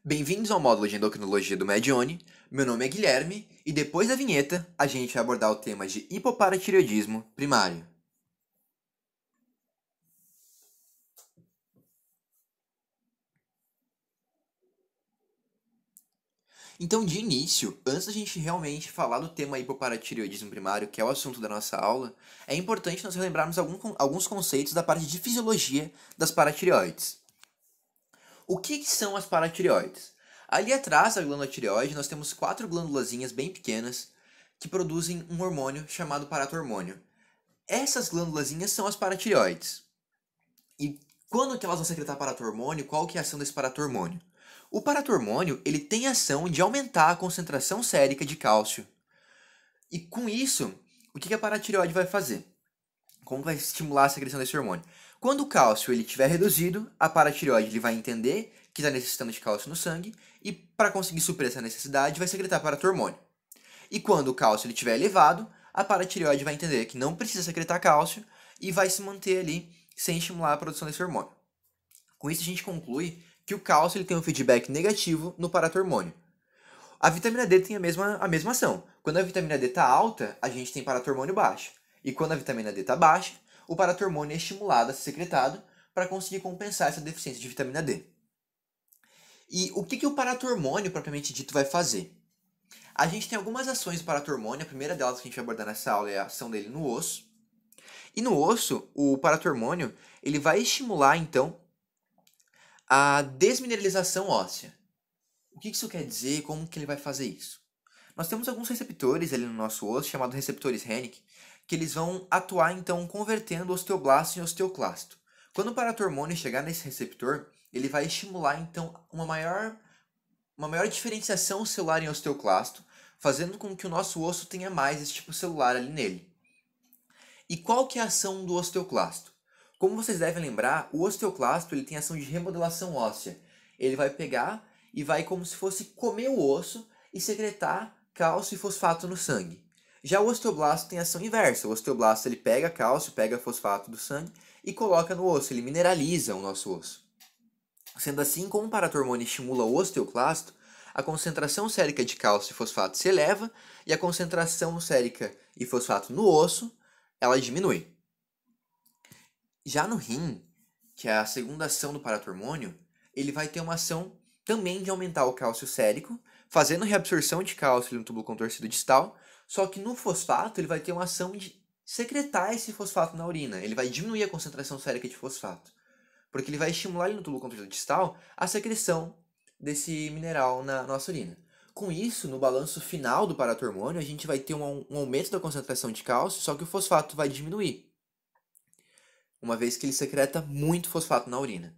Bem-vindos ao módulo de endocrinologia do Medione. Meu nome é Guilherme e depois da vinheta a gente vai abordar o tema de hipoparatireoidismo primário. Então, de início, antes da gente realmente falar do tema hipoparatireoidismo primário, que é o assunto da nossa aula, é importante nós relembrarmos alguns conceitos da parte de fisiologia das paratireoides. O que são as paratireoides? Ali atrás da glândula tireoide, nós temos 4 glândulazinhas bem pequenas que produzem um hormônio chamado paratormônio. Essas glândulazinhas são as paratireoides. E quando que elas vão secretar paratormônio, qual que é a ação desse paratormônio? O paratormônio, ele tem a ação de aumentar a concentração sérica de cálcio. E com isso, o que a paratireoide vai fazer? Como vai estimular a secreção desse hormônio? Quando o cálcio ele estiver reduzido, a paratireoide ele vai entender que está necessitando de cálcio no sangue e para conseguir suprir essa necessidade vai secretar paratormônio. E quando o cálcio ele estiver elevado, a paratireoide vai entender que não precisa secretar cálcio e vai se manter ali sem estimular a produção desse hormônio. Com isso a gente conclui que o cálcio ele tem um feedback negativo no paratormônio. A vitamina D tem a mesma ação. Quando a vitamina D está alta, a gente tem paratormônio baixo. E quando a vitamina D está baixa, o paratormônio é estimulado a ser secretado para conseguir compensar essa deficiência de vitamina D. E o que o paratormônio propriamente dito vai fazer? A gente tem algumas ações do paratormônio, a primeira delas que a gente vai abordar nessa aula é a ação dele no osso. E no osso, o paratormônio ele vai estimular, então, a desmineralização óssea. O que isso quer dizer e como que ele vai fazer isso? Nós temos alguns receptores ali no nosso osso, chamados receptores Hennig, que eles vão atuar, então, convertendo o osteoblasto em osteoclasto. Quando o paratormônio chegar nesse receptor, ele vai estimular, então, uma maior diferenciação celular em osteoclasto, fazendo com que o nosso osso tenha mais esse tipo celular ali nele. E qual que é a ação do osteoclasto? Como vocês devem lembrar, o osteoclasto ele tem ação de remodelação óssea. Ele vai pegar e vai como se fosse comer o osso e secretar cálcio e fosfato no sangue. Já o osteoblasto tem ação inversa. O osteoblasto ele pega cálcio, pega fosfato do sangue e coloca no osso, ele mineraliza o nosso osso. Sendo assim, como o paratormônio estimula o osteoclasto, a concentração sérica de cálcio e fosfato se eleva e a concentração sérica e fosfato no osso ela diminui. Já no rim, que é a segunda ação do paratormônio, ele vai ter uma ação também de aumentar o cálcio sérico, fazendo reabsorção de cálcio no túbulo contorcido distal, só que no fosfato ele vai ter uma ação de secretar esse fosfato na urina, ele vai diminuir a concentração sérica de fosfato, porque ele vai estimular ali no túbulo contorcido distal a secreção desse mineral na nossa urina. Com isso, no balanço final do paratormônio, a gente vai ter um aumento da concentração de cálcio, só que o fosfato vai diminuir, uma vez que ele secreta muito fosfato na urina.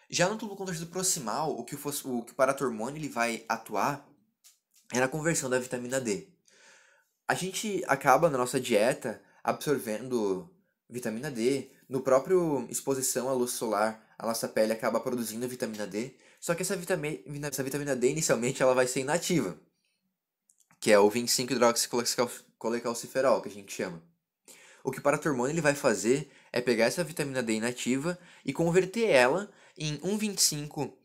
Já no túbulo contorcido proximal, o que o paratormônio ele vai atuar é na conversão da vitamina D. A gente acaba na nossa dieta absorvendo vitamina D, no próprio exposição à luz solar, a nossa pele acaba produzindo vitamina D, só que essa vitamina D inicialmente ela vai ser inativa, que é o 25-hidroxicolecalciferol, que a gente chama. O que o paratormônio ele vai fazer é pegar essa vitamina D inativa e converter ela em 1,25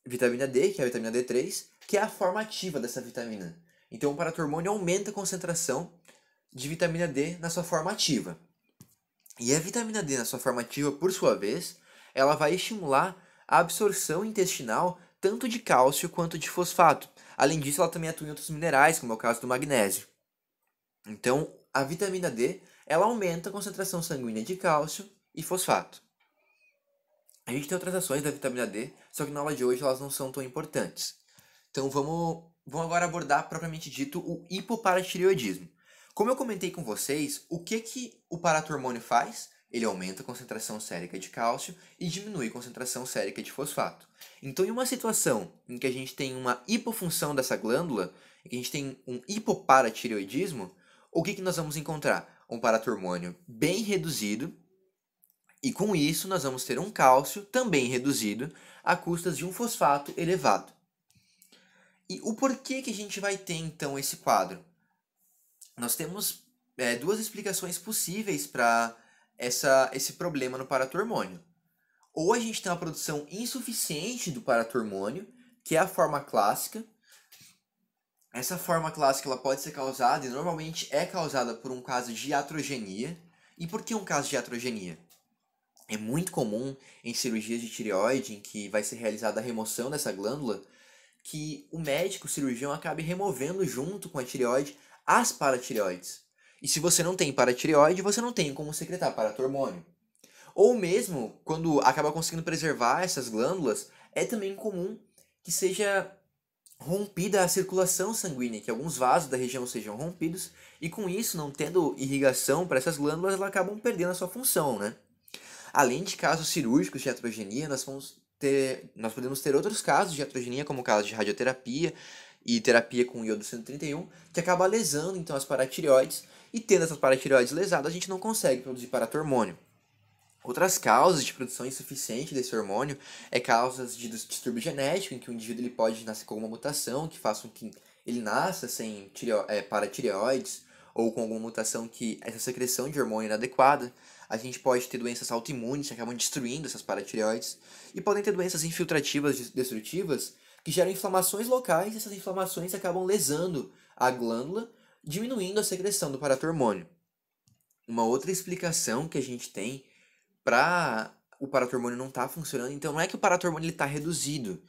vitamina D, que é a vitamina D3, que é a forma ativa dessa vitamina. Então o paratormônio aumenta a concentração de vitamina D na sua forma ativa. E a vitamina D na sua forma ativa, por sua vez, ela vai estimular a absorção intestinal tanto de cálcio quanto de fosfato. Além disso, ela também atua em outros minerais, como é o caso do magnésio. Então, a vitamina D ela aumenta a concentração sanguínea de cálcio e fosfato. A gente tem outras ações da vitamina D, só que na aula de hoje elas não são tão importantes. Então vamos agora abordar propriamente dito o hipoparatireoidismo. Como eu comentei com vocês, o que o paratormônio faz? Ele aumenta a concentração sérica de cálcio e diminui a concentração sérica de fosfato. Então, em uma situação em que a gente tem uma hipofunção dessa glândula, em que a gente tem um hipoparatireoidismo, o que nós vamos encontrar? Um paratormônio bem reduzido, e com isso nós vamos ter um cálcio também reduzido, a custas de um fosfato elevado. E o porquê que a gente vai ter então esse quadro? Nós temos duas explicações possíveis para esse problema no paratormônio. Ou a gente tem uma produção insuficiente do paratormônio, que é a forma clássica. Essa forma clássica ela pode ser causada, e normalmente é causada por um caso de iatrogenia. E por que um caso de iatrogenia? É muito comum em cirurgias de tireoide, em que vai ser realizada a remoção dessa glândula, que o médico o cirurgião acabe removendo junto com a tireoide as paratireoides. E se você não tem paratireoide, você não tem como secretar paratormônio. Ou mesmo, quando acaba conseguindo preservar essas glândulas, é também comum que seja rompida a circulação sanguínea, que alguns vasos da região sejam rompidos, e com isso, não tendo irrigação para essas glândulas, elas acabam perdendo a sua função, né? Além de casos cirúrgicos de iatrogenia, nós podemos ter outros casos de iatrogenia, como o caso de radioterapia e terapia com iodo 131, que acaba lesando então as paratireoides, e tendo essas paratireoides lesadas, a gente não consegue produzir paratormônio. Outras causas de produção insuficiente desse hormônio é causas de distúrbio genético, em que o indivíduo ele pode nascer com uma mutação que faça com que ele nasça sem paratireoides, ou com alguma mutação que essa secreção de hormônio é inadequada. A gente pode ter doenças autoimunes que acabam destruindo essas paratireoides, e podem ter doenças infiltrativas destrutivas que geram inflamações locais, e essas inflamações acabam lesando a glândula, diminuindo a secreção do paratormônio. Uma outra explicação que a gente tem para o paratormônio não estar funcionando, então não é que o paratormônio está reduzido,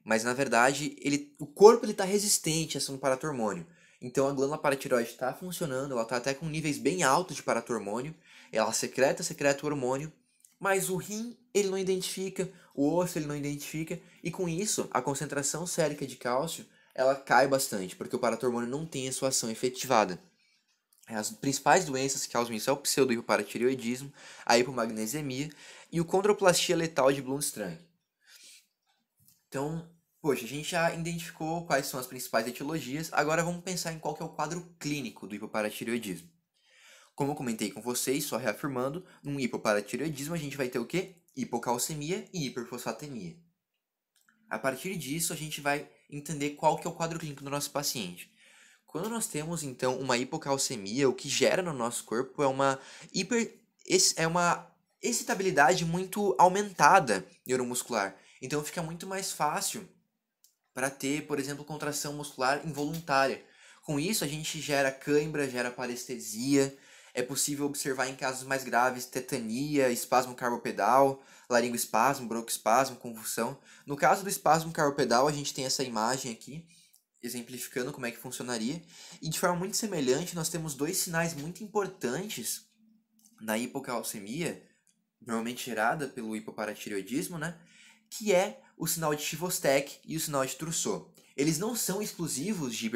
mas na verdade o corpo está resistente a ação do paratormônio. Então a glândula paratireoide está funcionando, ela está até com níveis bem altos de paratormônio, ela secreta o hormônio, mas o rim ele não identifica, o osso ele não identifica, e com isso a concentração sérica de cálcio ela cai bastante, porque o paratormônio não tem a sua ação efetivada. As principais doenças que causam isso é o pseudohipoparatireoidismo, a hipomagnesemia e o condroplastia letal de Blume-Strang. Então, poxa, a gente já identificou quais são as principais etiologias, agora vamos pensar em qual que é o quadro clínico do hipoparatireoidismo. Como eu comentei com vocês, só reafirmando, num hipoparatireoidismo a gente vai ter o quê? Hipocalcemia e hiperfosfatemia. A partir disso, a gente vai entender qual que é o quadro clínico do nosso paciente. Quando nós temos, então, uma hipocalcemia, o que gera no nosso corpo é uma excitabilidade muito aumentada neuromuscular. Então, fica muito mais fácil para ter, por exemplo, contração muscular involuntária. Com isso, a gente gera cãibra, gera parestesia. É possível observar em casos mais graves tetania, espasmo carpopedal, laringoespasmo, broncoespasmo, convulsão. No caso do espasmo carpopedal, a gente tem essa imagem aqui, exemplificando como é que funcionaria. E de forma muito semelhante, nós temos dois sinais muito importantes na hipocalcemia, normalmente gerada pelo hipoparatireoidismo, né? Que é o sinal de Chvostek e o sinal de Trousseau. Eles não são exclusivos de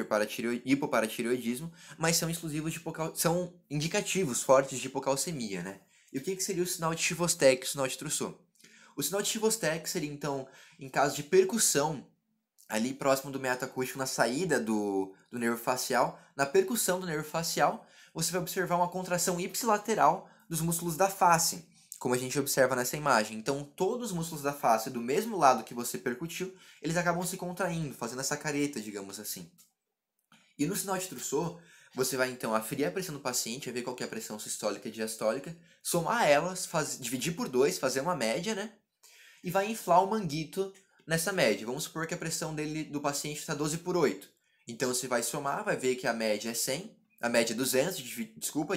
hipoparatireoidismo, mas são exclusivos são indicativos fortes de hipocalcemia, né? E o que seria o sinal de Chvostek e o sinal de Trousseau? O sinal de Chvostek seria, então, em caso de percussão ali próximo do meato acústico, na saída do nervo facial, na percussão do nervo facial, você vai observar uma contração ipsilateral dos músculos da face, como a gente observa nessa imagem. Então, todos os músculos da face do mesmo lado que você percutiu, eles acabam se contraindo, fazendo essa careta, digamos assim. E no sinal de Trousseau, você vai então aferir a pressão do paciente, vai ver qual que é a pressão sistólica e diastólica, somar elas, dividir por 2, fazer uma média, né? E vai inflar o manguito nessa média. Vamos supor que a pressão do paciente está 12 por 8. Então você vai somar, vai ver que a média é 100, a média é 200,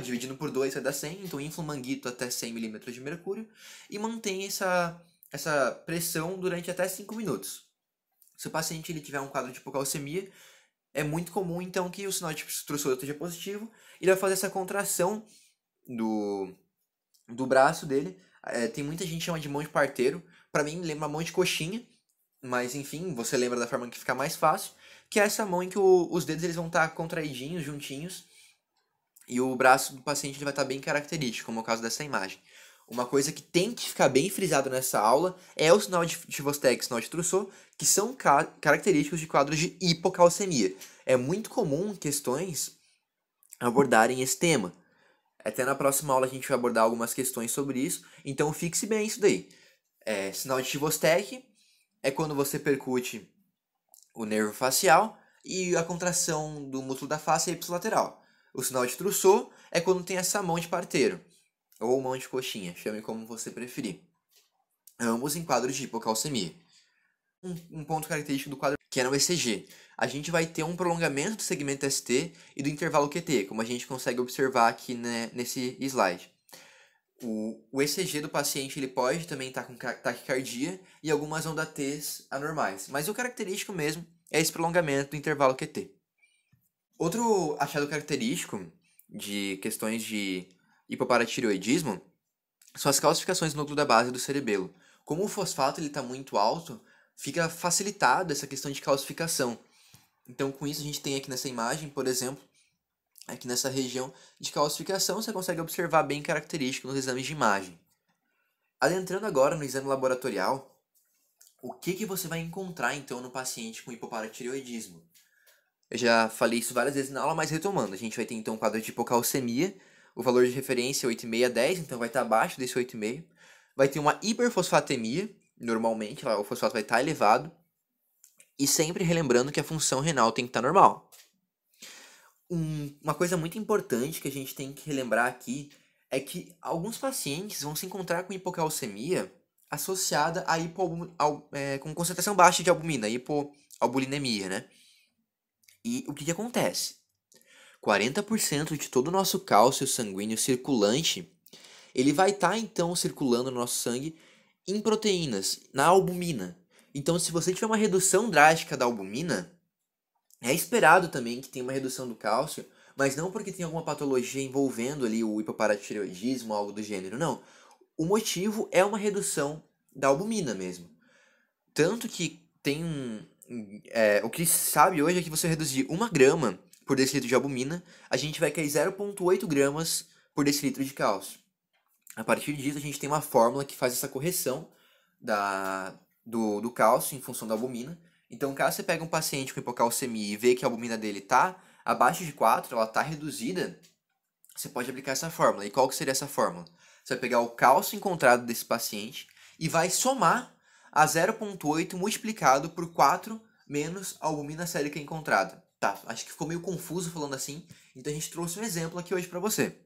dividindo por 2 vai dar 100, então infla o manguito até 100 milímetros de mercúrio e mantém essa pressão durante até 5 minutos. Se o paciente ele tiver um quadro de hipocalcemia, é muito comum então que o sinal de Trousseau esteja positivo, e ele vai fazer essa contração do braço dele. Tem muita gente que chama de mão de parteiro, para mim lembra mão de coxinha, mas enfim, você lembra da forma que fica mais fácil, que é essa mão em que os dedos eles vão estar contraidinhos, juntinhos, e o braço do paciente ele vai estar bem característico, como é o caso dessa imagem. Uma coisa que tem que ficar bem frisado nessa aula é o sinal de Chvostek e o sinal de Trousseau, que são característicos de quadros de hipocalcemia. É muito comum questões abordarem esse tema. Até na próxima aula a gente vai abordar algumas questões sobre isso, então fixe bem isso daí. Sinal de Chvostek é quando você percute o nervo facial e a contração do músculo da face é ipsilateral. O sinal de Trousseau é quando tem essa mão de parteiro, ou mão de coxinha, chame como você preferir. Ambos em quadros de hipocalcemia. um ponto característico do quadro que é no ECG. A gente vai ter um prolongamento do segmento ST e do intervalo QT, como a gente consegue observar aqui, né, nesse slide. O ECG do paciente ele pode também estar com taquicardia e algumas ondas T anormais, mas o característico mesmo é esse prolongamento do intervalo QT. Outro achado característico de questões de hipoparatireoidismo são as calcificações no núcleo da base do cerebelo. Como o fosfato está muito alto, fica facilitado essa questão de calcificação. Então, com isso, a gente tem aqui nessa imagem, por exemplo, aqui nessa região de calcificação, você consegue observar bem característico nos exames de imagem. Adentrando agora no exame laboratorial, o que você vai encontrar então no paciente com hipoparatireoidismo? Eu já falei isso várias vezes na aula, mas retomando, a gente vai ter então um quadro de hipocalcemia, o valor de referência é 8,5 a 10, então vai estar abaixo desse 8,5. Vai ter uma hiperfosfatemia, normalmente o fosfato vai estar elevado, e sempre relembrando que a função renal tem que estar normal. Uma coisa muito importante que a gente tem que relembrar aqui é que alguns pacientes vão se encontrar com hipocalcemia associada a com concentração baixa de albumina, hipoalbuminemia, né? E o que acontece? 40% de todo o nosso cálcio sanguíneo circulante, ele vai estar então circulando no nosso sangue em proteínas, na albumina. Então, se você tiver uma redução drástica da albumina, é esperado também que tenha uma redução do cálcio, mas não porque tem alguma patologia envolvendo ali o hipoparatireoidismo ou algo do gênero, não. O motivo é uma redução da albumina mesmo. Tanto que tem o que se sabe hoje é que você reduzir 1 grama por decilitro de albumina, a gente vai cair 0,8 gramas por decilitro de cálcio. A partir disso, a gente tem uma fórmula que faz essa correção do cálcio em função da albumina. Então, caso você pegue um paciente com hipocalcemia e vê que a albumina dele está abaixo de 4, ela está reduzida, você pode aplicar essa fórmula. E qual que seria essa fórmula? Você vai pegar o cálcio encontrado desse paciente e vai somar a 0,8 multiplicado por 4 menos a albumina sérica encontrada. Tá, acho que ficou meio confuso falando assim, então a gente trouxe um exemplo aqui hoje para você.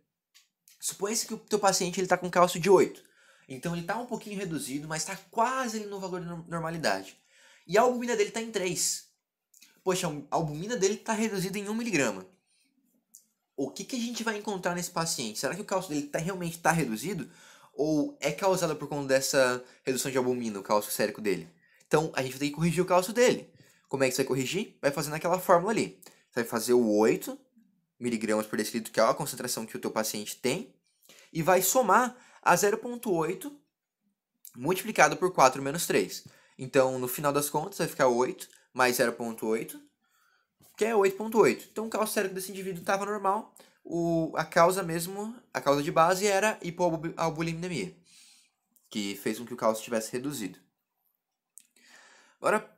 Suponha-se que o teu paciente está com cálcio de 8. Então ele está um pouquinho reduzido, mas está quase ali no valor de normalidade. E a albumina dele está em 3. Poxa, a albumina dele está reduzida em 1 miligrama. O que a gente vai encontrar nesse paciente? Será que o cálcio dele realmente está reduzido? Ou é causado por conta dessa redução de albumina, o cálcio sérico dele? Então, a gente vai ter que corrigir o cálcio dele. Como é que você vai corrigir? Vai fazendo aquela fórmula ali. Você vai fazer o 8 miligramas por decilitro, que é a concentração que o teu paciente tem, e vai somar a 0,8 multiplicado por 4 menos 3. Então, no final das contas, vai ficar 8 mais 0,8, que é 8,8. Então, o cálcio sérico desse indivíduo estava normal. A causa de base era hipoalbuminemia, que fez com que o cálcio tivesse reduzido. Agora,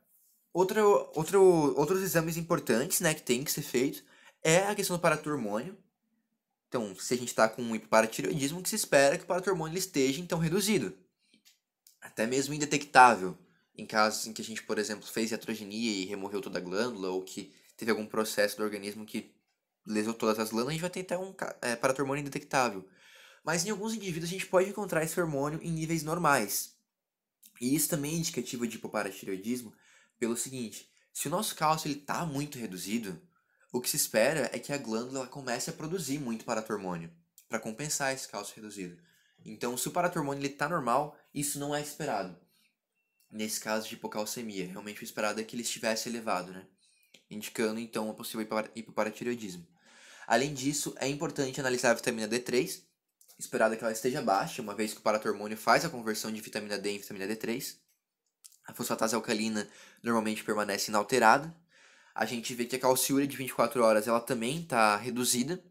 outros exames importantes, né, que tem que ser feito é a questão do paratormônio. Então, se a gente está com um hipoparatireoidismo, que se espera que o paratormônio esteja, então, reduzido. Até mesmo indetectável, em casos em que a gente, por exemplo, fez iatrogenia e removeu toda a glândula, ou que teve algum processo do organismo que lesou todas as glândulas, a gente vai tentar um paratormônio indetectável. Mas em alguns indivíduos a gente pode encontrar esse hormônio em níveis normais. E isso também é indicativo de hipoparatireoidismo pelo seguinte: se o nosso cálcio está muito reduzido, o que se espera é que a glândula comece a produzir muito paratormônio para compensar esse cálcio reduzido. Então, se o paratormônio está normal, isso não é esperado. Nesse caso de hipocalcemia, realmente o esperado é que ele estivesse elevado, né? Indicando então a possível hipoparatireoidismo. Além disso, é importante analisar a vitamina D3, esperado que ela esteja baixa, uma vez que o paratormônio faz a conversão de vitamina D em vitamina D3. A fosfatase alcalina normalmente permanece inalterada. A gente vê que a calciúria de 24 horas ela também está reduzida.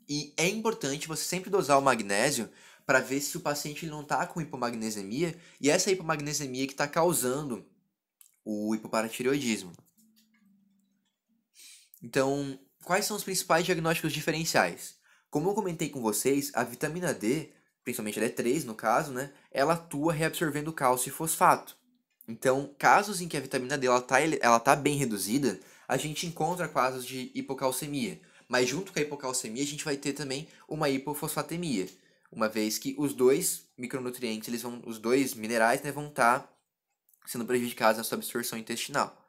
E é importante você sempre dosar o magnésio para ver se o paciente não está com hipomagnesemia e essa hipomagnesemia que está causando o hipoparatireoidismo. Então, quais são os principais diagnósticos diferenciais? Como eu comentei com vocês, a vitamina D, principalmente a D3 no caso, né, ela atua reabsorvendo cálcio e fosfato. Então, casos em que a vitamina D ela tá bem reduzida, a gente encontra casos de hipocalcemia. Mas junto com a hipocalcemia, a gente vai ter também uma hipofosfatemia, uma vez que os dois micronutrientes, os dois minerais, né, vão estar sendo prejudicadas na sua absorção intestinal.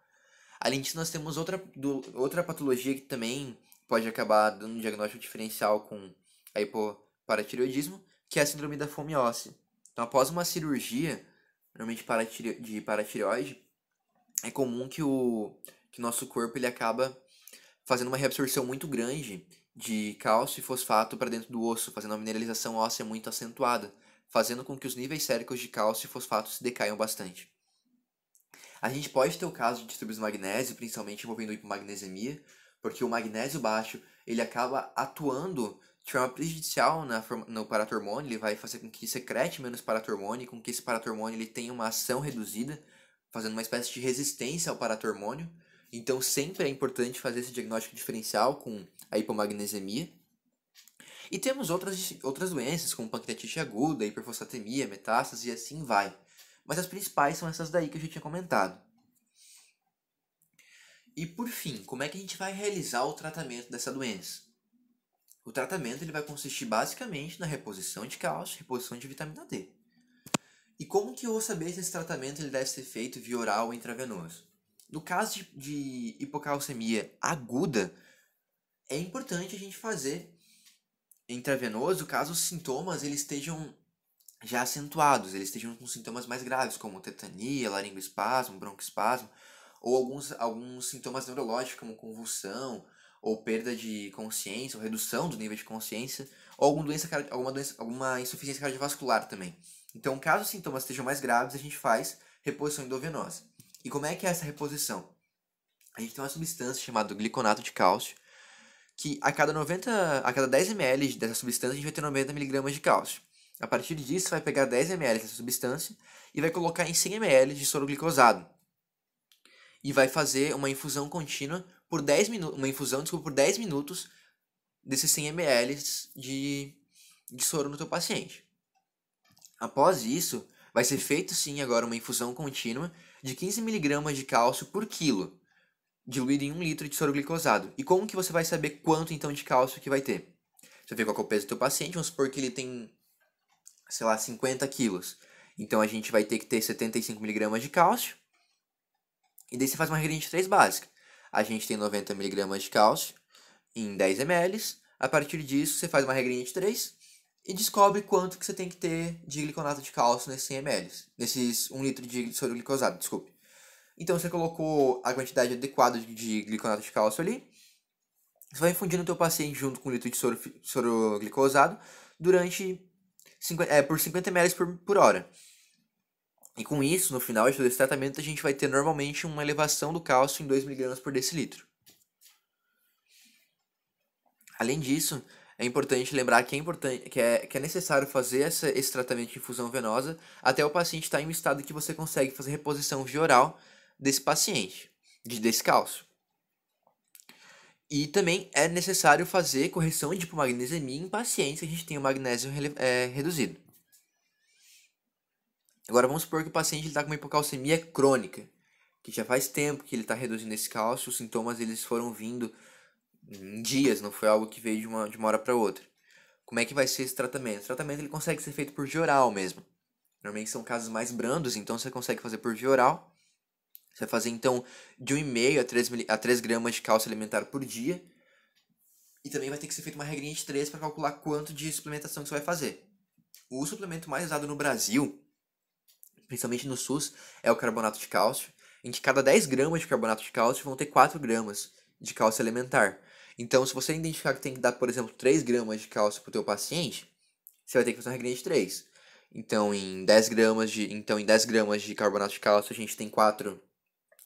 Além disso, nós temos outra patologia que também pode acabar dando um diagnóstico diferencial com a hipoparatireoidismo, que é a síndrome da fome óssea. Então, após uma cirurgia, normalmente de paratireoide, é comum que o nosso corpo ele acaba fazendo uma reabsorção muito grande de cálcio e fosfato para dentro do osso, fazendo uma mineralização óssea muito acentuada, fazendo com que os níveis séricos de cálcio e fosfato se decaiam bastante. A gente pode ter o caso de distúrbios do magnésio, principalmente envolvendo hipomagnesemia, porque o magnésio baixo ele acaba atuando de forma prejudicial no paratormônio, ele vai fazer com que secrete menos paratormônio, com que esse paratormônio ele tenha uma ação reduzida, fazendo uma espécie de resistência ao paratormônio. Então sempre é importante fazer esse diagnóstico diferencial com a hipomagnesemia. E temos outras doenças, como pancreatite aguda, hiperfosfatemia, metástase e assim vai. Mas as principais são essas daí que eu já tinha comentado. E por fim, como é que a gente vai realizar o tratamento dessa doença? O tratamento ele vai consistir basicamente na reposição de cálcio e reposição de vitamina D. E como que eu vou saber se esse tratamento ele deve ser feito via oral ou intravenoso? No caso de hipocalcemia aguda, é importante a gente fazer intravenoso caso os sintomas eles estejam já acentuados, eles estejam com sintomas mais graves, como tetania, laringoespasmo, broncoespasmo, ou alguns sintomas neurológicos, como convulsão, ou perda de consciência, ou redução do nível de consciência, ou alguma insuficiência cardiovascular também. Então, caso os sintomas estejam mais graves, a gente faz reposição endovenosa. E como é que é essa reposição? A gente tem uma substância chamada gliconato de cálcio, que a cada 10 ml dessa substância a gente vai ter 90 mg de cálcio. A partir disso, você vai pegar 10 ml dessa substância e vai colocar em 100 ml de soro glicosado. E vai fazer uma infusão contínua por 10 minutos, por 10 minutos desses 100 ml de soro no teu paciente. Após isso, vai ser feito sim agora uma infusão contínua de 15 mg de cálcio por quilo, diluído em 1 litro de soro glicosado. E como que você vai saber quanto então de cálcio que vai ter? Você vê qual é o peso do teu paciente, vamos supor que ele tem, sei lá, 50 quilos. Então a gente vai ter que ter 75 mg de cálcio. E daí você faz uma regrinha de 3 básica. A gente tem 90 mg de cálcio em 10 ml. A partir disso, você faz uma regrinha de 3 e descobre quanto que você tem que ter de gliconato de cálcio nesses 100 ml. Nesses 1 litro de soro glicosado, desculpe. Então você colocou a quantidade adequada de gliconato de cálcio ali. Você vai infundir no teu paciente junto com 1 litro de soro glicosado por 50 ml por hora. E com isso, no final de todo esse tratamento, a gente vai ter normalmente uma elevação do cálcio em 2 mg por decilitro. Além disso, é importante lembrar que é necessário fazer esse tratamento de infusão venosa até o paciente estar em um estado que você consegue fazer reposição via oral desse paciente, desse cálcio. E também é necessário fazer correção de hipomagnesemia em pacientes que a gente tem o magnésio reduzido. Agora vamos supor que o paciente está com uma hipocalcemia crônica, que já faz tempo que ele está reduzindo esse cálcio, os sintomas eles foram vindo em dias, não foi algo que veio de uma hora para outra. Como é que vai ser esse tratamento? O tratamento ele consegue ser feito por via oral mesmo. Normalmente são casos mais brandos, então você consegue fazer por via oral. Você vai fazer então de 1,5 a 3 gramas de cálcio alimentar por dia. E também vai ter que ser feita uma regrinha de 3 para calcular quanto de suplementação que você vai fazer. O suplemento mais usado no Brasil, principalmente no SUS, é o carbonato de cálcio, em que cada 10 gramas de carbonato de cálcio vão ter 4 gramas de cálcio elementar. Então, se você identificar que tem que dar, por exemplo, 3 gramas de cálcio para o teu paciente, você vai ter que fazer uma regrinha de 3. Então, em 10 gramas de carbonato de cálcio, a gente tem 4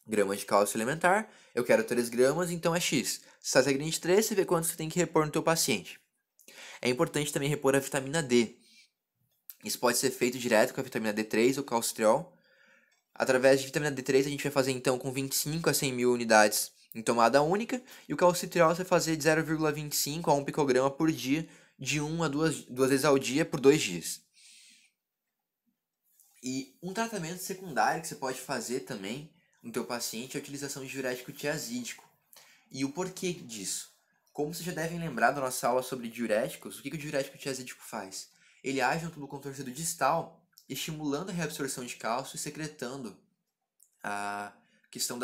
gramas de cálcio elementar. Eu quero 3 gramas, então é X. Você faz a regrinha de 3, você vê quanto você tem que repor no teu paciente. É importante também repor a vitamina D. Isso pode ser feito direto com a vitamina D3 ou calcitriol. Através de vitamina D3 a gente vai fazer então com 25 a 100 mil unidades em tomada única. E o calcitriol você vai fazer de 0,25 a 1 picograma por dia, de 1 a 2 vezes ao dia por 2 dias. E um tratamento secundário que você pode fazer também no teu paciente é a utilização de diurético tiazídico. E o porquê disso? Como vocês já devem lembrar da nossa aula sobre diuréticos, o que o diurético tiazídico faz? Ele age no tubo contorcido distal, estimulando a reabsorção de cálcio e secretando a questão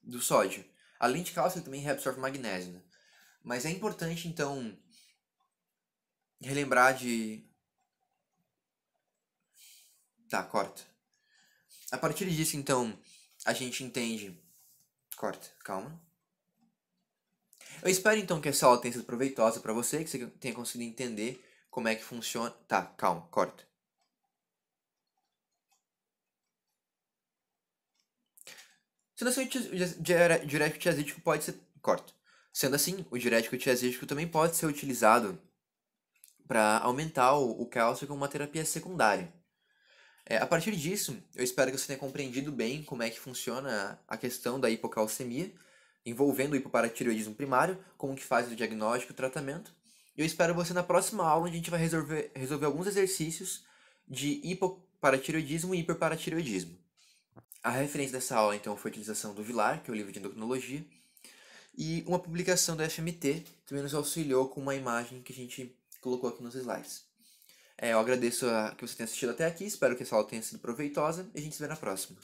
do sódio. Além de cálcio, ele também reabsorve magnésio, né? Mas é importante, então, relembrar de... Tá, corta. A partir disso, então, a gente entende... Corta, calma. Eu espero, então, que essa aula tenha sido proveitosa para você, que você tenha conseguido entender como é que funciona... Tá, calma, corta. Sendo assim, o diurético tiazídico pode ser... Corta. Sendo assim, o diurético tiazídico também pode ser utilizado para aumentar o cálcio como uma terapia secundária. A partir disso, eu espero que você tenha compreendido bem como é que funciona a questão da hipocalcemia, envolvendo o hipoparatireoidismo primário, como que faz o diagnóstico e o tratamento. E eu espero você na próxima aula, onde a gente vai resolver alguns exercícios de hipoparatireoidismo e hiperparatireoidismo. A referência dessa aula, então, foi a utilização do Vilar, que é o livro de endocrinologia, e uma publicação do FMT, que também nos auxiliou com uma imagem que a gente colocou aqui nos slides. Eu agradeço que você tenha assistido até aqui, espero que essa aula tenha sido proveitosa e a gente se vê na próxima.